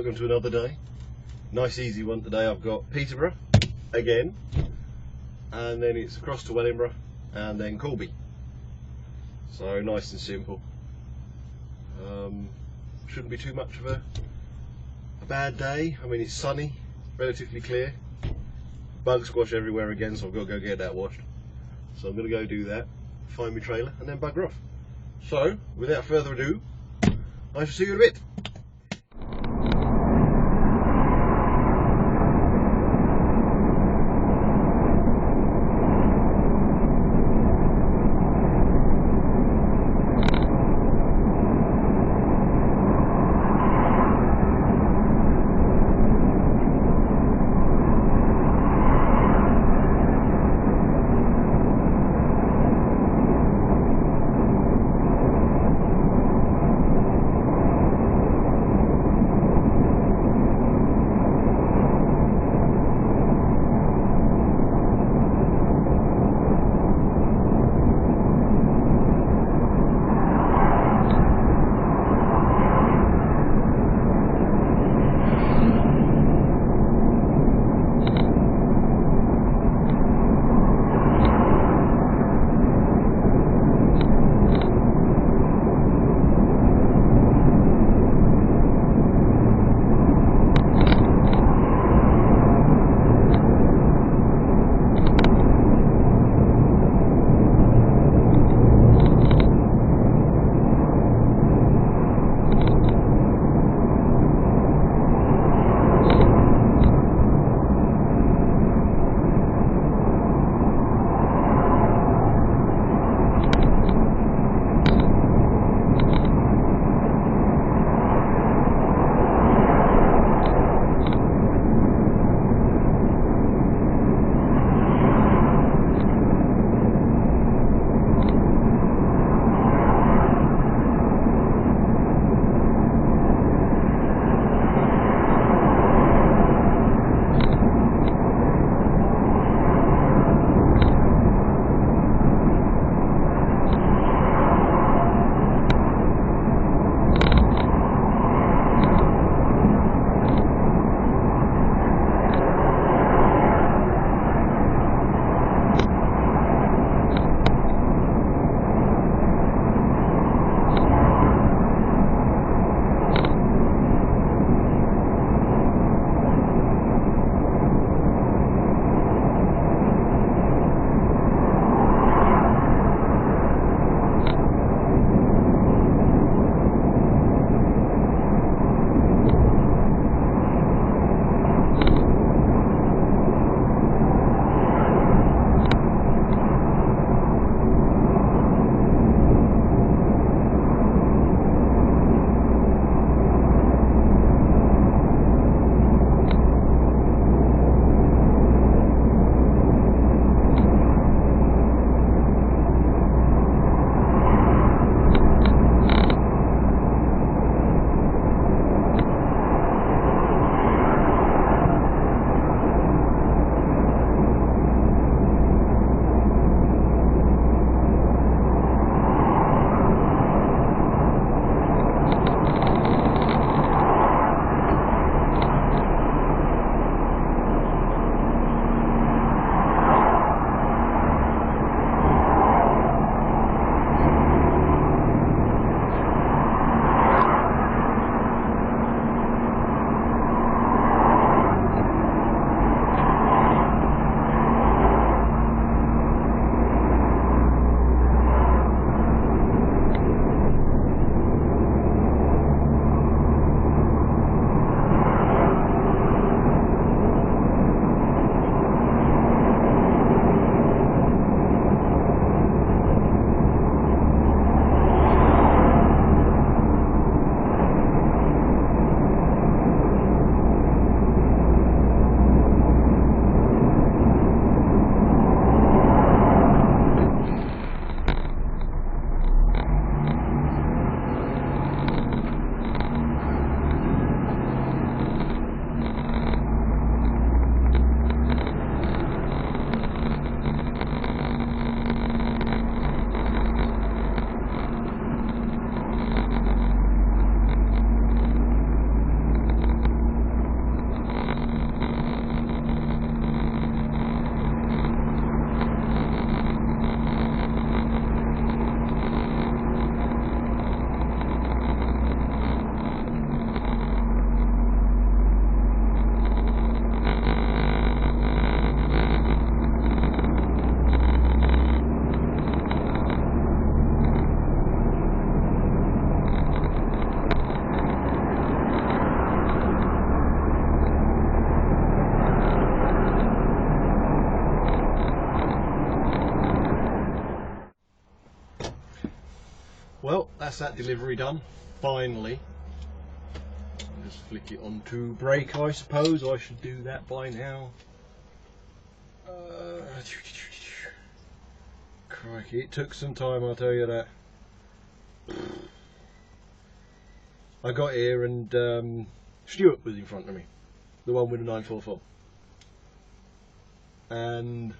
welcome to another day. Nice easy one today. I've got Peterborough again, and then it's across to Wellingborough and then Corby. So nice and simple. Shouldn't be too much of a bad day. I mean, it's sunny, relatively clear. Bug squash everywhere again, so I've got to go get that washed. So I'm going to go do that, find my trailer and then bugger off. So without further ado, I shall see you in a bit. well, that's that delivery done, finally. Just flick it onto brake, I suppose. I should do that by now. Crikey, it took some time, I'll tell you that. I got here and Stuart was in front of me, the one with the 944. And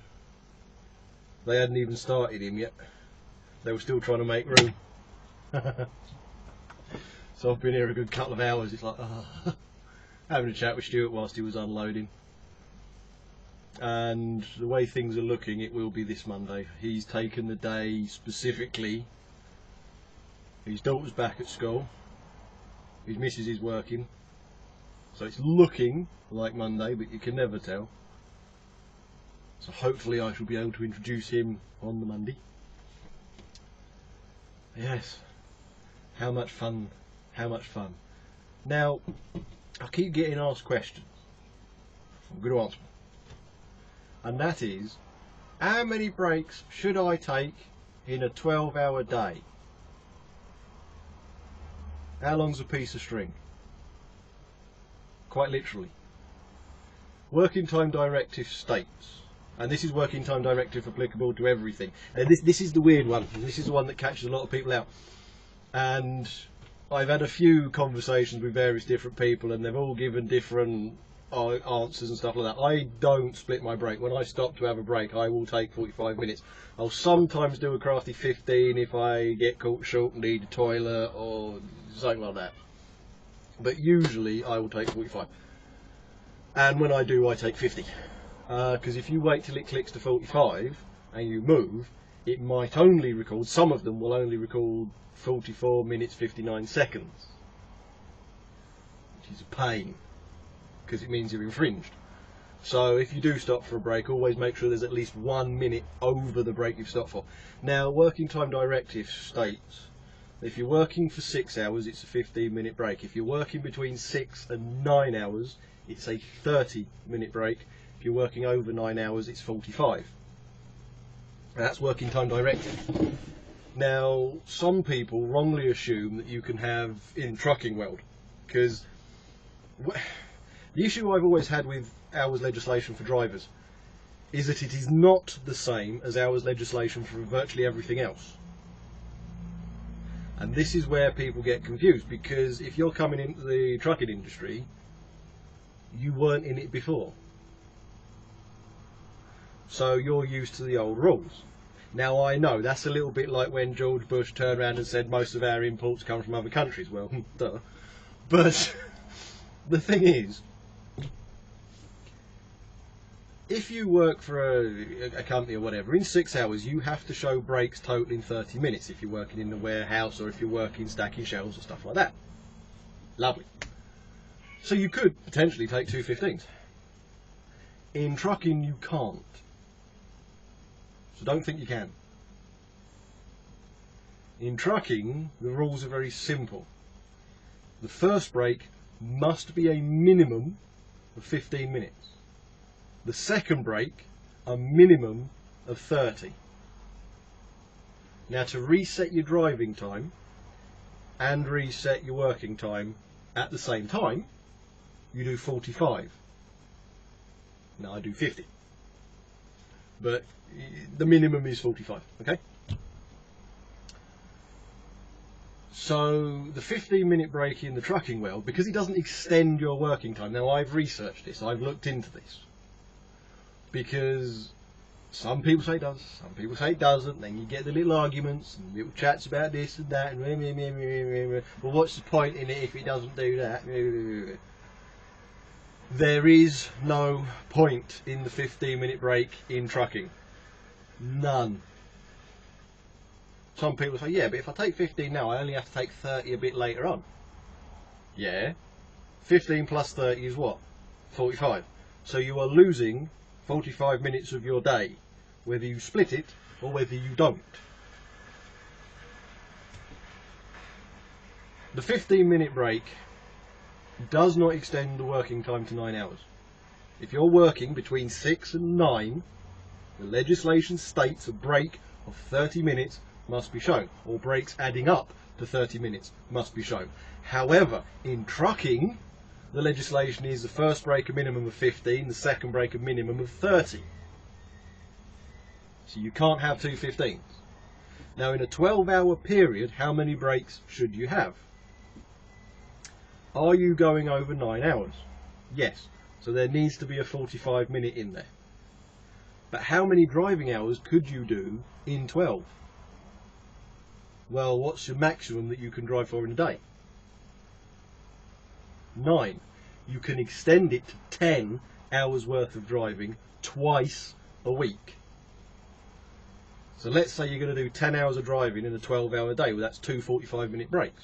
they hadn't even started him yet. They were still trying to make room. So I've been here a good couple of hours. It's like, having a chat with Stuart whilst he was unloading. And the way things are looking, it will be this Monday. He's taken the day specifically. His daughter's back at school. His missus is working. So it's looking like Monday, but you can never tell. So hopefully I shall be able to introduce him on the Monday. Yes. How much fun. How much fun. Now, I keep getting asked questions. I'm going to answer them. And that is, how many breaks should I take in a 12-hour day? How long's a piece of string? Quite literally. Working Time Directive states, and this is Working Time Directive applicable to everything. And this is the weird one. This is the one that catches a lot of people out. And I've had a few conversations with various different people, and they've all given different answers and stuff like that. I don't split my break. When I stop to have a break, I will take 45 minutes. I'll sometimes do a crafty 15 if I get caught short and need a toilet or something like that. But usually I will take 45. And when I do, I take 50. Because if you wait till it clicks to 45 and you move, it might only record, some of them will only record 44 minutes 59 seconds. Which is a pain, because it means you're infringed. So if you do stop for a break, always make sure there's at least 1 minute over the break you've stopped for. Now, Working Time Directive states that if you're working for 6 hours, it's a 15-minute break. If you're working between 6 and 9 hours, it's a 30-minute break. If you're working over 9 hours, it's 45. And that's Working Time Directive. Now, some people wrongly assume that you can have in trucking world, because the issue I've always had with hours legislation for drivers is that it is not the same as hours legislation for virtually everything else. And this is where people get confused, because if you're coming into the trucking industry, you weren't in it before. So you're used to the old rules. Now, I know that's a little bit like when George Bush turned around and said most of our imports come from other countries. Well, duh. But the thing is, if you work for a company or whatever, in 6 hours you have to show breaks totaling 30 minutes if you're working in the warehouse or if you're working stacking shelves or stuff like that. Lovely. So you could potentially take 2 15s. In trucking you can't. So don't think you can. In trucking, the rules are very simple. The first break must be a minimum of 15 minutes. The second break, a minimum of 30. Now, to reset your driving time and reset your working time at the same time, you do 45. Now, I do 50. But the minimum is 45, okay? So the 15-minute break in the trucking world, because it doesn't extend your working time. Now, I've researched this, I've looked into this, because some people say it does, some people say it doesn't. Then you get the little arguments and little chats about this and that, and well, what's the point in it if it doesn't do that? There is no point in the 15-minute break in trucking. None. Some people say, yeah, but if I take 15 now, I only have to take 30 a bit later on. Yeah. 15 plus 30 is what? 45. So you are losing 45 minutes of your day, whether you split it or whether you don't. The 15-minute break does not extend the working time to 9 hours. If you're working between 6 and 9, the legislation states a break of 30 minutes must be shown, or breaks adding up to 30 minutes must be shown. However, in trucking, the legislation is the first break a minimum of 15, the second break a minimum of 30. So you can't have two 15s. Now in a 12-hour period, how many breaks should you have? Are you going over 9 hours? Yes. So there needs to be a 45-minute in there. But how many driving hours could you do in 12? Well, what's your maximum that you can drive for in a day? 9. You can extend it to 10 hours worth of driving twice a week. So let's say you're going to do 10 hours of driving in a 12-hour day. Well, that's two 45-minute breaks.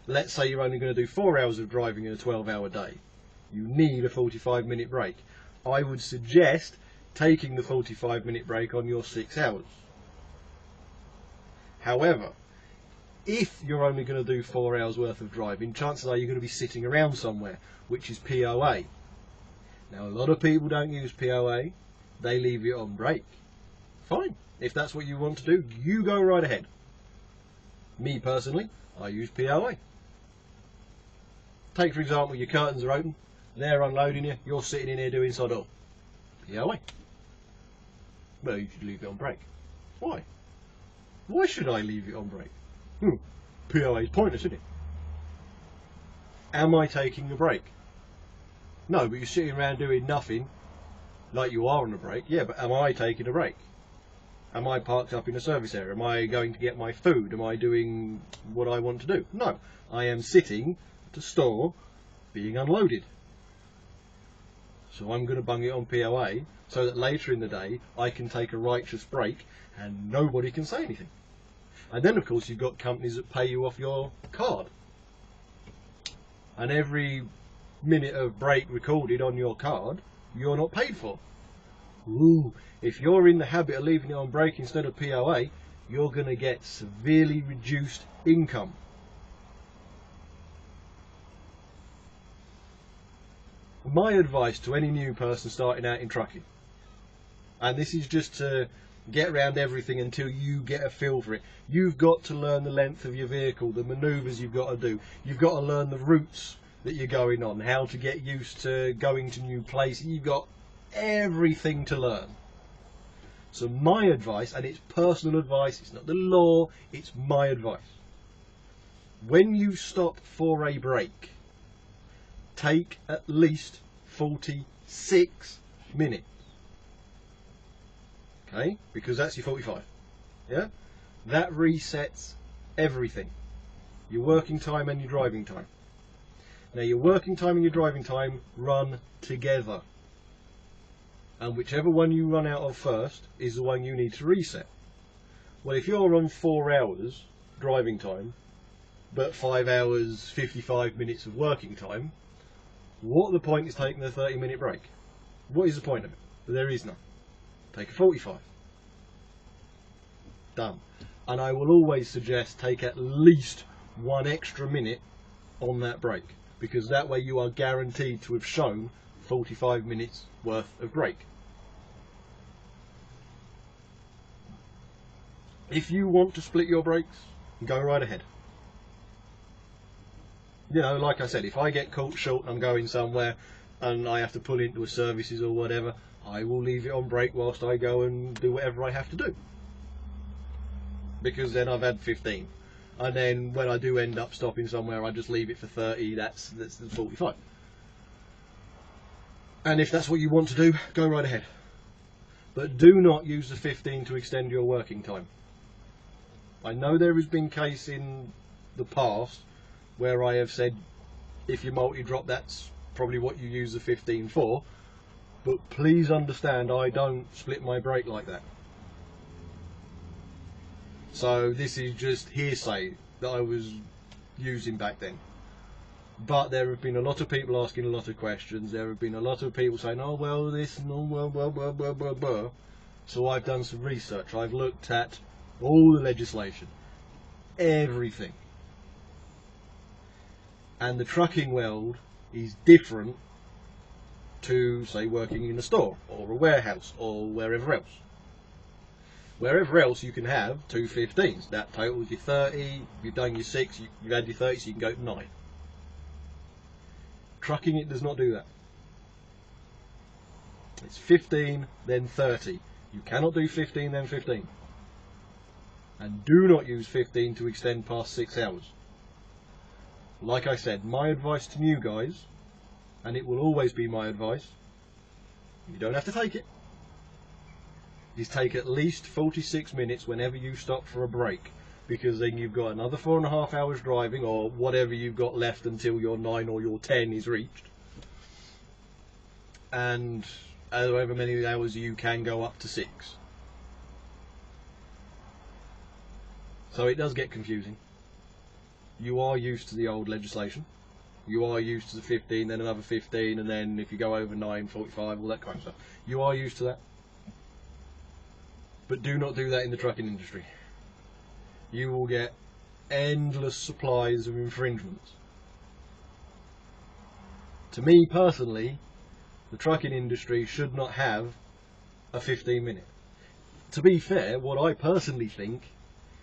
Let's say you're only going to do 4 hours of driving in a 12-hour day. You need a 45-minute break. I would suggest taking the 45-minute break on your 6 hours. However, if you're only going to do 4 hours worth of driving, chances are you're going to be sitting around somewhere, which is POA. Now, a lot of people don't use POA. They leave it on break. Fine. If that's what you want to do, you go right ahead. Me personally, I use POA. Take, for example, your curtains are open, they're unloading you, you're sitting in here doing sod all. POA. Well, you should leave it on break. Why? Why should I leave it on break? POA is pointless, isn't it? Am I taking a break? No, but you're sitting around doing nothing like you are on a break. Yeah, but am I taking a break? Am I parked up in a service area? Am I going to get my food? Am I doing what I want to do? No, I am sitting at a store being unloaded. So I'm going to bung it on POA so that later in the day I can take a righteous break and nobody can say anything. And then of course you've got companies that pay you off your card. And every minute of break recorded on your card, you're not paid for. Ooh, if you're in the habit of leaving it on break instead of POA, you're going to get severely reduced income. My advice to any new person starting out in trucking, and this is just to get around everything until you get a feel for it. You've got to learn the length of your vehicle, the manoeuvres you've got to do. You've got to learn the routes that you're going on, how to get used to going to new places. You've got everything to learn. So my advice, and it's personal advice, it's not the law, it's my advice. When you stop for a break, take at least 46 minutes. Okay, because that's your 45. Yeah, that resets everything. Your working time and your driving time. Now your working time and your driving time run together. And whichever one you run out of first is the one you need to reset. Well, if you're on 4 hours driving time, but 5 hours 55 minutes of working time, what the point is taking a 30-minute break? What is the point of it? There is none. Take a 45. Done. And I will always suggest take at least 1 extra minute on that break, because that way you are guaranteed to have shown 45 minutes worth of break. If you want to split your breaks, go right ahead. You know, like I said, if I get caught short and I'm going somewhere and I have to pull into a services or whatever, I will leave it on break whilst I go and do whatever I have to do. Because then I've had 15. And then when I do end up stopping somewhere, I just leave it for 30, that's the 45. And if that's what you want to do, go right ahead. But do not use the 15 to extend your working time. I know there has been case in the past where I have said if you multi-drop, that's probably what you use the 15 for, but please understand I don't split my break like that. So this is just hearsay that I was using back then. But there have been a lot of people asking a lot of questions. There have been a lot of people saying, oh well this and oh well blah blah blah blah blah. So I've done some research. I've looked at all the legislation, everything. And the trucking world is different to, say, working in a store or a warehouse or wherever else. Wherever else you can have 2 15s. That totals your 30. You've done your 6. You've had your 30, so you can go to 9. Trucking, it does not do that. It's 15, then 30. You cannot do 15, then 15. And do not use 15 to extend past 6 hours. Like I said, my advice to new guys, and it will always be my advice, you don't have to take it, is take at least 46 minutes whenever you stop for a break, because then you've got another 4.5 hours driving, or whatever you've got left until your 9 or your 10 is reached, and however many hours you can go up to 6. So it does get confusing. You are used to the old legislation. You are used to the 15, then another 15, and then if you go over 9, 45, all that kind of stuff. You are used to that. But do not do that in the trucking industry. You will get endless supplies of infringements. To me personally, the trucking industry should not have a 15-minute. To be fair, what I personally think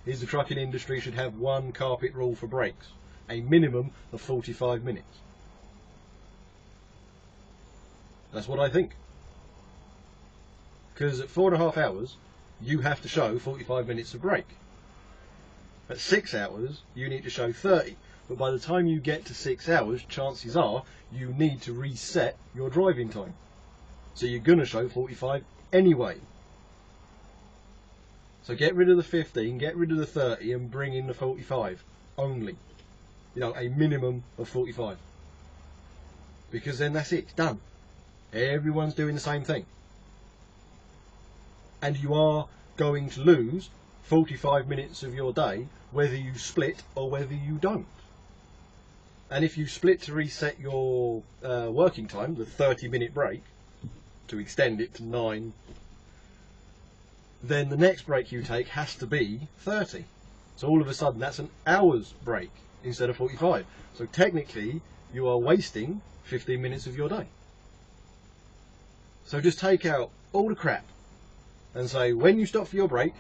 is the trucking industry should have one carpet rule for brakes, a minimum of 45 minutes. That's what I think. Because at 4.5 hours, you have to show 45 minutes of brake. At 6 hours, you need to show 30. But by the time you get to 6 hours, chances are you need to reset your driving time. So you're going to show 45 anyway. So get rid of the 15, get rid of the 30 and bring in the 45 only. You know, a minimum of 45. Because then that's it, it's done. Everyone's doing the same thing. And you are going to lose 45 minutes of your day whether you split or whether you don't. And if you split to reset your working time, the 30-minute break, to extend it to 9, then the next break you take has to be 30. So all of a sudden that's an hour's break instead of 45. So technically you are wasting 15 minutes of your day. So just take out all the crap and say when you stop for your break,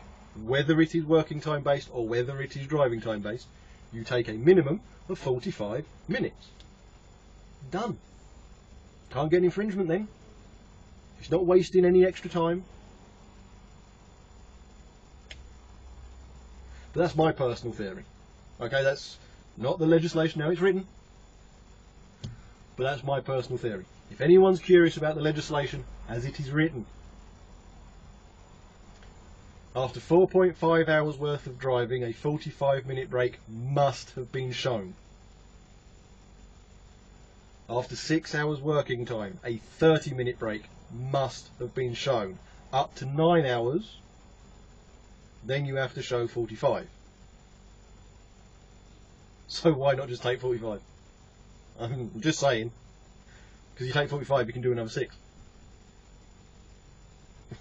whether it is working time based or whether it is driving time based, you take a minimum of 45 minutes. Done. Can't get an infringement then. It's not wasting any extra time. But that's my personal theory. Okay, that's not the legislation how it's written, but that's my personal theory. If anyone's curious about the legislation as it is written, after 4.5 hours worth of driving, a 45-minute break must have been shown. After 6 hours working time, a 30-minute break must have been shown. Up to 9 hours, then you have to show 45. So why not just take 45? I'm just saying, because you take 45 you can do another 6.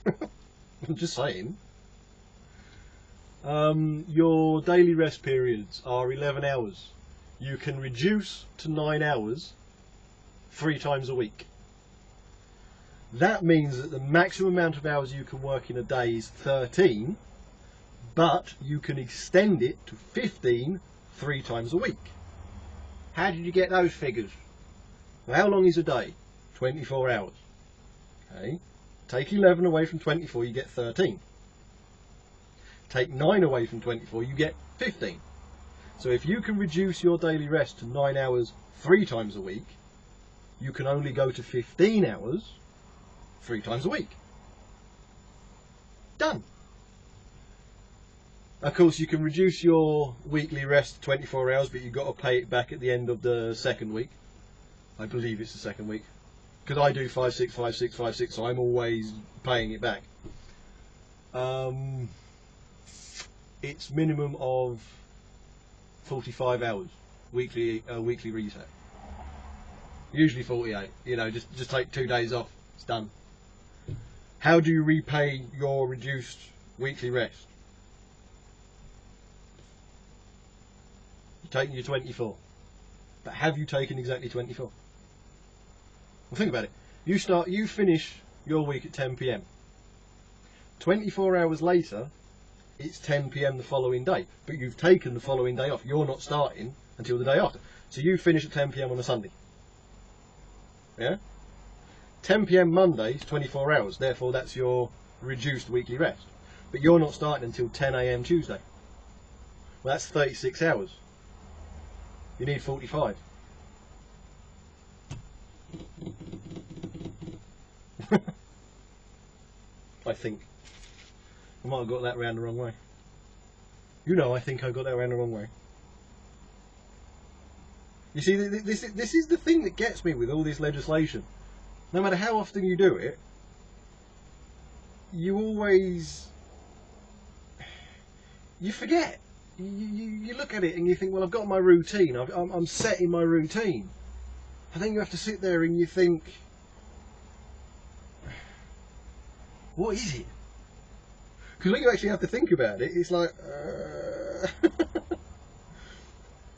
I'm just saying. Your daily rest periods are 11 hours. You can reduce to 9 hours 3 times a week. That means that the maximum amount of hours you can work in a day is 13, but you can extend it to 15 3 times a week. How did you get those figures? Well, how long is a day? 24 hours. Okay. Take 11 away from 24, you get 13. Take 9 away from 24, you get 15. So if you can reduce your daily rest to 9 hours 3 times a week, you can only go to 15 hours 3 times a week. Done. Of course, you can reduce your weekly rest to 24 hours, but you've got to pay it back at the end of the second week. I believe it's the second week. Because I do 5, 6, 5, 6, 5, 6, so I'm always paying it back. It's minimum of 45 hours weekly reset. Usually 48. You know, just take 2 days off. It's done. How do you repay your reduced weekly rest? You're taking your 24. But have you taken exactly 24? Well, think about it. You finish your week at 10 PM. 24 hours later, it's 10 PM the following day, but you've taken the following day off. You're not starting until the day after. So you finish at 10 PM on a Sunday. Yeah? 10 PM Monday is 24 hours, therefore that's your reduced weekly rest. But you're not starting until 10 AM Tuesday. Well, that's 36 hours. You need 45. I think. I might have got that round the wrong way. You know, I think I got that round the wrong way. You see, this is the thing that gets me with all this legislation. No matter how often you do it, you always... you forget. You look at it and you think, well, I've got my routine. I'm set in my routine. And then you have to sit there and you think, what is it? Because when you actually have to think about it, it's like...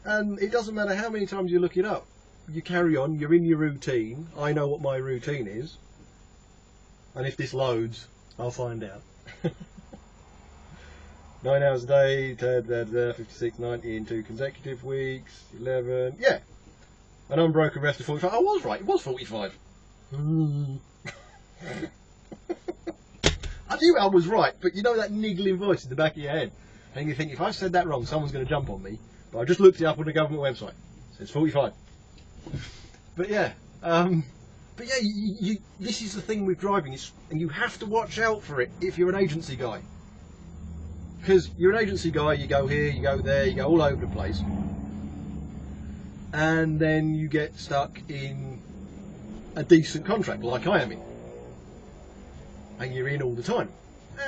and it doesn't matter how many times you look it up. You carry on, you're in your routine. I know what my routine is. And if this loads, I'll find out. 9 hours a day, 56, 90 in 2 consecutive weeks, 11, yeah. An unbroken rest of 45. I was right, it was 45. I knew I was right, but you know that niggling voice in the back of your head. And you think, if I've said that wrong, someone's going to jump on me. But I just looked it up on the government website. It says 45. But yeah, this is the thing with driving, and you have to watch out for it if you're an agency guy. Because you're an agency guy, you go here, you go there, you go all over the place. And then you get stuck in a decent contract, like I am in. And you're in all the time.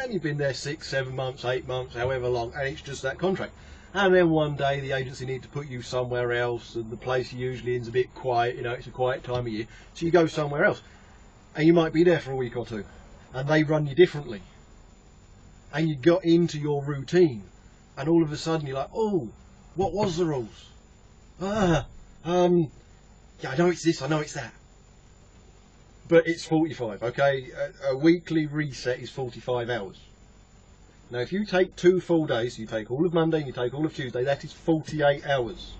And you've been there 6, 7 months, 8 months, however long, and it's just that contract. And then one day the agency need to put you somewhere else, and the place you usually in's a bit quiet, you know, it's a quiet time of year, so you go somewhere else. And you might be there for a week or two, and they run you differently. And you got into your routine, and all of a sudden you're like, oh, what was the rules? Yeah, I know it's this, I know it's that. But it's 45, okay? A weekly reset is 45 hours. Now, if you take 2 full days, you take all of Monday and you take all of Tuesday, that is 48 hours.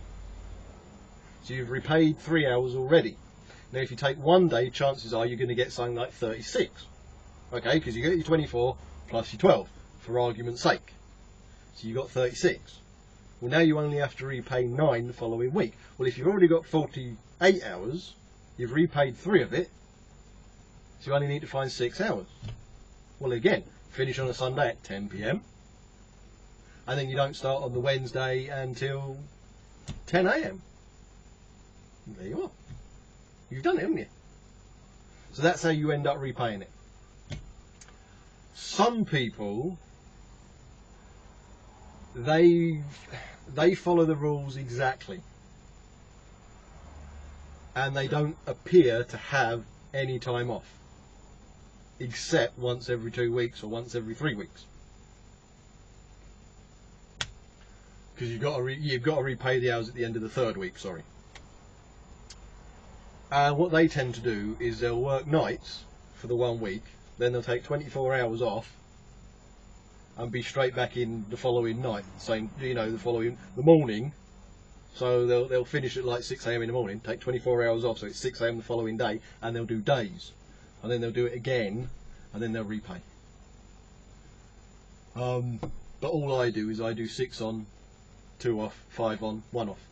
So you've repaid 3 hours already. Now, if you take 1 day, chances are you're going to get something like 36. Okay, because you get your 24 plus your 12, for argument's sake. So you got 36. Well, now you only have to repay 9 the following week. Well, if you've already got 48 hours, you've repaid 3 of it, so you only need to find 6 hours. Well, again, finish on a Sunday at 10 PM, and then you don't start on the Wednesday until 10 AM. There you are. You've done it, haven't you? So that's how you end up repaying it. Some people, they follow the rules exactly, and they don't appear to have any time off, except once every 2 weeks or once every 3 weeks, because you've got to repay the hours at the end of the 3rd week. Sorry. And what they tend to do is they'll work nights for the 1 week, then they'll take 24 hours off and be straight back in the following night, same, you know, the morning. So they'll finish at like 6 AM in the morning, take 24 hours off, so it's 6 AM the following day, and they'll do days, and then they'll do it again, and then they'll repay. But all I do is I do 6 on, 2 off, 5 on, 1 off.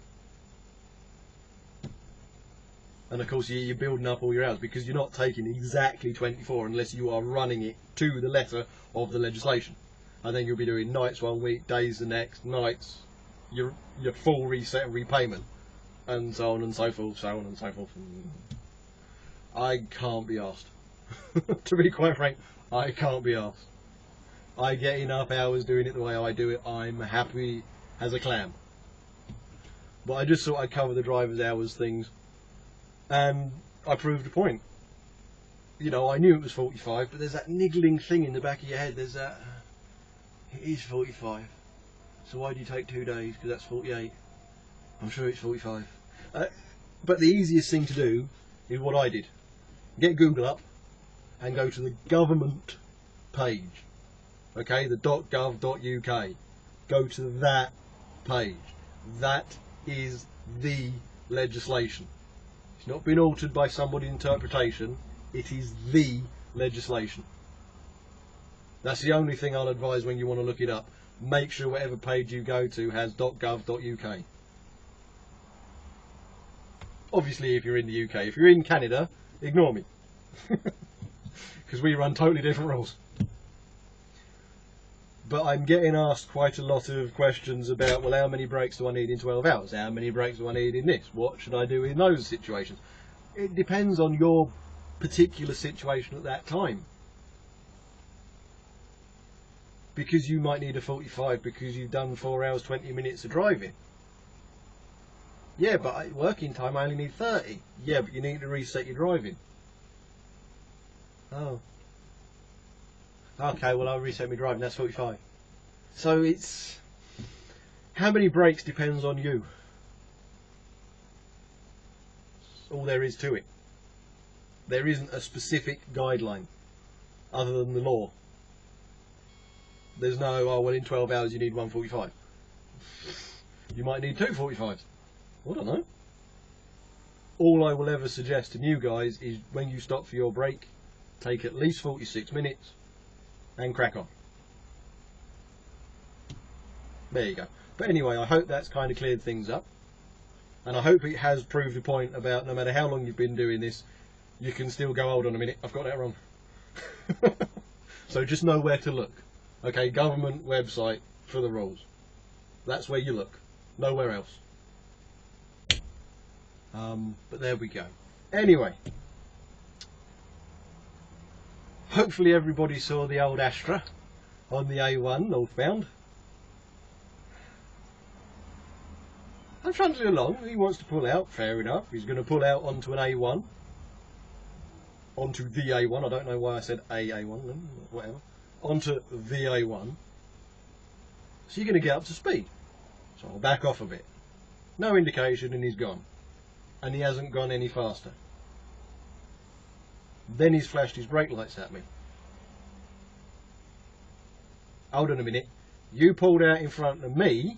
And of course you're building up all your hours, because you're not taking exactly 24 unless you are running it to the letter of the legislation. And then you'll be doing nights 1 week, days the next, nights, your full reset and repayment, and so on and so forth, so on and so forth. I can't be asked. To be quite frank, I can't be asked. I get enough hours doing it the way I do it. I'm happy as a clam. But I just thought I'd cover the driver's hours things, and I proved a point. You know, I knew it was 45, but there's that niggling thing in the back of your head. There's that, it is 45. So why do you take 2 days? Because that's 48. I'm sure it's 45. But the easiest thing to do is what I did. Get Google up and go to the government page. Okay, the .gov.uk. Go to that page. That is the legislation. It's not been altered by somebody's interpretation. It is the legislation. That's the only thing I'll advise when you want to look it up. Make sure whatever page you go to has .gov.uk. Obviously, if you're in the UK. If you're in Canada, ignore me. Because we run totally different rules. But I'm getting asked quite a lot of questions about, well, how many breaks do I need in 12 hours? How many breaks do I need in this? What should I do in those situations? It depends on your particular situation at that time. Because you might need a 45 because you've done 4 hours 20 minutes of driving. Yeah, but at working time I only need 30. Yeah, but you need to reset your driving. Oh. Okay, well I'll reset my driving, that's 45. So it's... how many breaks depends on you. That's all there is to it. There isn't a specific guideline other than the law. There's no, oh well in 12 hours you need 145. You might need 2 45s. I don't know. All I will ever suggest to you guys is when you stop for your break, take at least 46 minutes and crack on. There you go. But anyway, I hope that's kind of cleared things up. And I hope it has proved the point about no matter how long you've been doing this, you can still go, hold on a minute, I've got that wrong. So just know where to look. Okay, government website for the rules. That's where you look. Nowhere else. But there we go. Anyway. Hopefully everybody saw the old Astra on the A1 northbound. I'm trundling along. He wants to pull out. Fair enough. He's going to pull out onto an A1. Onto the A1. I don't know why I said A1. Whatever. Onto the A1. So you're going to get up to speed. So I'll back off a bit. No indication and he's gone. And he hasn't gone any faster. Then he's flashed his brake lights at me. Hold on a minute. You pulled out in front of me,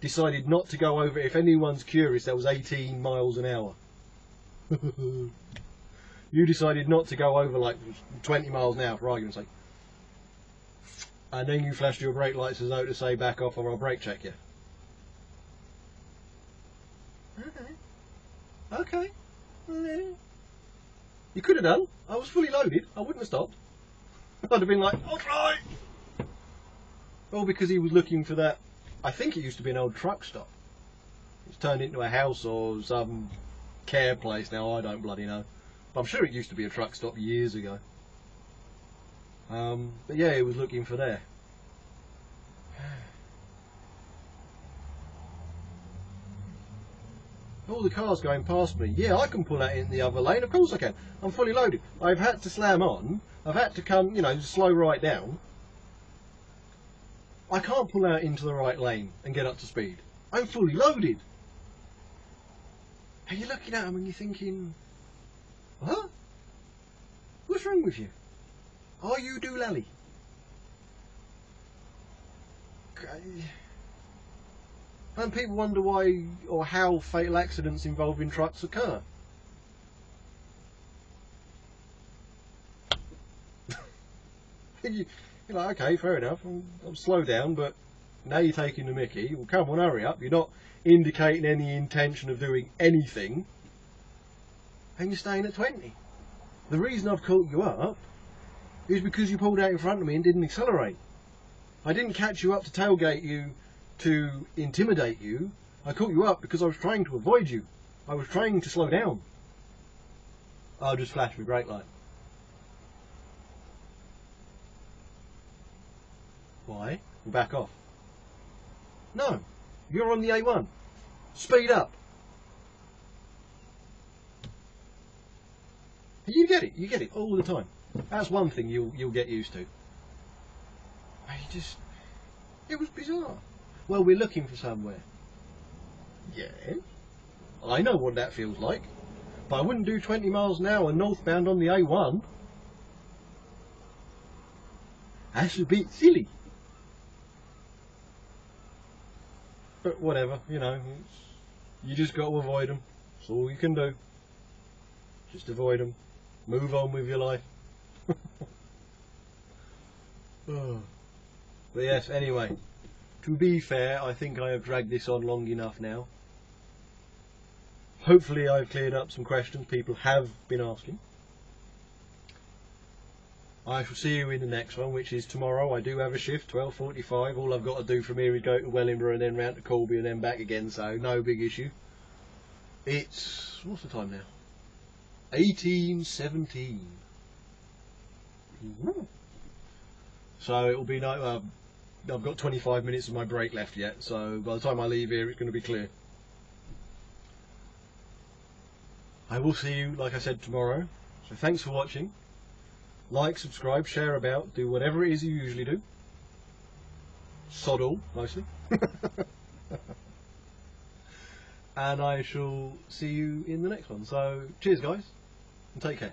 decided not to go over, if anyone's curious, that was 18 miles an hour. You decided not to go over like 20 miles an hour for argument's sake. And then you flashed your brake lights as though to say back off or I'll brake check you. Okay. You could have done. I was fully loaded. I wouldn't have stopped. I'd have been like, I'll try. Well, because he was looking for that. I think it used to be an old truck stop. It's turned into a house or some care place now. I don't bloody know. But I'm sure it used to be a truck stop years ago. But yeah, he was looking for there. All the cars going past me. Yeah, I can pull out in the other lane. Of course I can. I'm fully loaded. I've had to slam on. I've had to come, you know, slow right down. I can't pull out into the right lane and get up to speed. I'm fully loaded. Are you looking at them and you're thinking, what? What's wrong with you? Are you doolally? And people wonder why or how fatal accidents involving trucks occur. You're like, okay, fair enough, I'll slow down, but now you're taking the mickey. Well, come on, hurry up. You're not indicating any intention of doing anything, and you're staying at 20. The reason I've caught you up is because you pulled out in front of me and didn't accelerate. I didn't catch you up to tailgate you to intimidate you. I caught you up because I was trying to avoid you. I was trying to slow down. I'll just flash my brake light. Why? We'll back off. No, you're on the A1. Speed up. You get it all the time. That's one thing you'll get used to. It was bizarre. Well, we're looking for somewhere. Yeah, I know what that feels like. But I wouldn't do 20 miles an hour northbound on the A1. That's a bit silly. But whatever, you know, you just got to avoid them. That's all you can do. Just avoid them. Move on with your life. Oh. But yes, anyway, to be fair, I think I have dragged this on long enough now. Hopefully I've cleared up some questions people have been asking. I shall see you in the next one, which is tomorrow. I do have a shift, 12:45. All I've got to do from here is go to Wellingborough and then round to Corby and then back again, so no big issue. It's, what's the time now? 18:17. So it'll be no. I've got 25 minutes of my break left yet, so by the time I leave here, it's going to be clear. I will see you, like I said, tomorrow. So thanks for watching. Like, subscribe, share about, do whatever it is you usually do. Sod all, mostly. And I shall see you in the next one. So cheers, guys, and take care.